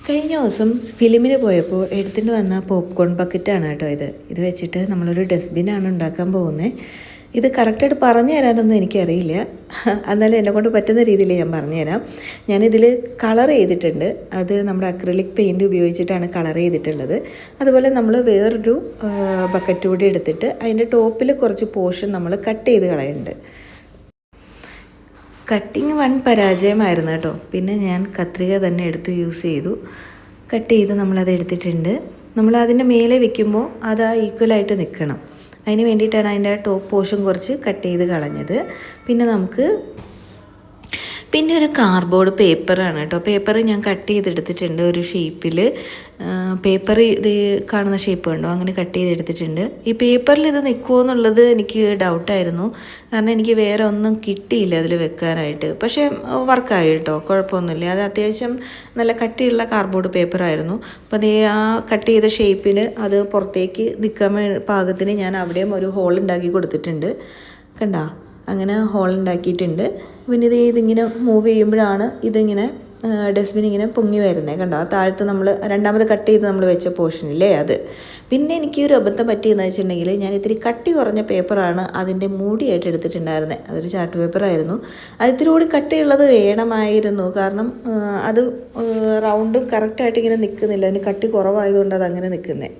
കഴിഞ്ഞ ദിവസം ഫിലിമിന് പോയപ്പോൾ എടുത്തിട്ട് വന്ന പോപ്കോൺ ബക്കറ്റാണ് കേട്ടോ ഇത് വെച്ചിട്ട് നമ്മളൊരു ഡസ്റ്റ്ബിനാണ് ഉണ്ടാക്കാൻ പോകുന്നത്. ഇത് കറക്റ്റായിട്ട് പറഞ്ഞു തരാനൊന്നും എനിക്കറിയില്ല, എന്നാലും എന്നെക്കൊണ്ട് പറ്റുന്ന രീതിയിൽ ഞാൻ പറഞ്ഞുതരാം. ഞാനിതിൽ കളർ ചെയ്തിട്ടുണ്ട്. അത് നമ്മുടെ അക്രിലിക് പെയിൻറ് ഉപയോഗിച്ചിട്ടാണ് കളർ ചെയ്തിട്ടുള്ളത്. അതുപോലെ നമ്മൾ വേറൊരു ബക്കറ്റ് കൂടി എടുത്തിട്ട് അതിൻ്റെ ടോപ്പിൽ കുറച്ച് പോർഷൻ നമ്മൾ കട്ട് ചെയ്ത് കളയുന്നുണ്ട്. കട്ടിങ് വൺ പരാജയമായിരുന്നു കേട്ടോ. പിന്നെ ഞാൻ കത്രിക തന്നെ എടുത്ത് യൂസ് ചെയ്തു. കട്ട് ചെയ്ത് നമ്മളത് എടുത്തിട്ടുണ്ട്. നമ്മൾ അതിൻ്റെ മേലെ വെക്കുമ്പോൾ അത് ഈക്വലായിട്ട് നിൽക്കണം. അതിന് വേണ്ടിയിട്ടാണ് അതിൻ്റെ ടോപ്പ് പോർഷൻ കുറച്ച് കട്ട് ചെയ്ത് കളഞ്ഞത്. പിന്നെ ഒരു കാർഡ്ബോർഡ് പേപ്പറാണ് കേട്ടോ. പേപ്പർ ഞാൻ കട്ട് ചെയ്തെടുത്തിട്ടുണ്ട് ഒരു ഷേപ്പിൽ. പേപ്പർ ഇത് കാണുന്ന ഷേപ്പ് കണ്ടോ, അങ്ങനെ കട്ട് ചെയ്തെടുത്തിട്ടുണ്ട്. ഈ പേപ്പറിൽ ഇത് നിൽക്കുമോ എന്നുള്ളത് എനിക്ക് ഡൗട്ടായിരുന്നു. കാരണം എനിക്ക് വേറെ ഒന്നും കിട്ടിയില്ല അതിൽ വെക്കാനായിട്ട്. പക്ഷേ വർക്കായി കേട്ടോ, കുഴപ്പമൊന്നുമില്ല. അത് അത്യാവശ്യം നല്ല കട്ടിയുള്ള കാർഡ്ബോർഡ് പേപ്പറായിരുന്നു. അപ്പോൾ അതേ ആ കട്ട് ചെയ്ത ഷേപ്പിന് അത് പുറത്തേക്ക് നിൽക്കാൻ പാകത്തിന് ഞാൻ അവിടെയും ഒരു ഹോൾ ഉണ്ടാക്കി കൊടുത്തിട്ടുണ്ട്. കണ്ടോ, അങ്ങനെ ഹോൾ ഉണ്ടാക്കിയിട്ടുണ്ട്. പിന്നെ ഇതിങ്ങനെ മൂവ് ചെയ്യുമ്പോഴാണ് ഇതിങ്ങനെ ഡസ്റ്റ്ബിൻ ഇങ്ങനെ പൊങ്ങി വരുന്നത്. കണ്ടോ, ആ താഴത്ത് നമ്മൾ രണ്ടാമത് കട്ട് ചെയ്ത് നമ്മൾ വെച്ച പോർഷനില്ലേ അത്. പിന്നെ എനിക്ക് ഒരു അബദ്ധം പറ്റിയെന്ന് വെച്ചിട്ടുണ്ടെങ്കിൽ ഞാൻ ഇത്തിരി കട്ടി കുറഞ്ഞ പേപ്പറാണ് അതിൻ്റെ മൂടിയായിട്ട് എടുത്തിട്ടുണ്ടായിരുന്നത്. അതൊരു ചാർട്ട് പേപ്പറായിരുന്നു. അത് ഇത്തിരി കൂടി കട്ടിയുള്ളത് വേണമായിരുന്നു. കാരണം അത് റൗണ്ടും കറക്റ്റായിട്ട് ഇങ്ങനെ നിൽക്കുന്നില്ല. അതിന് കട്ടി കുറവായതുകൊണ്ട് അതങ്ങനെ നിൽക്കുന്നത്.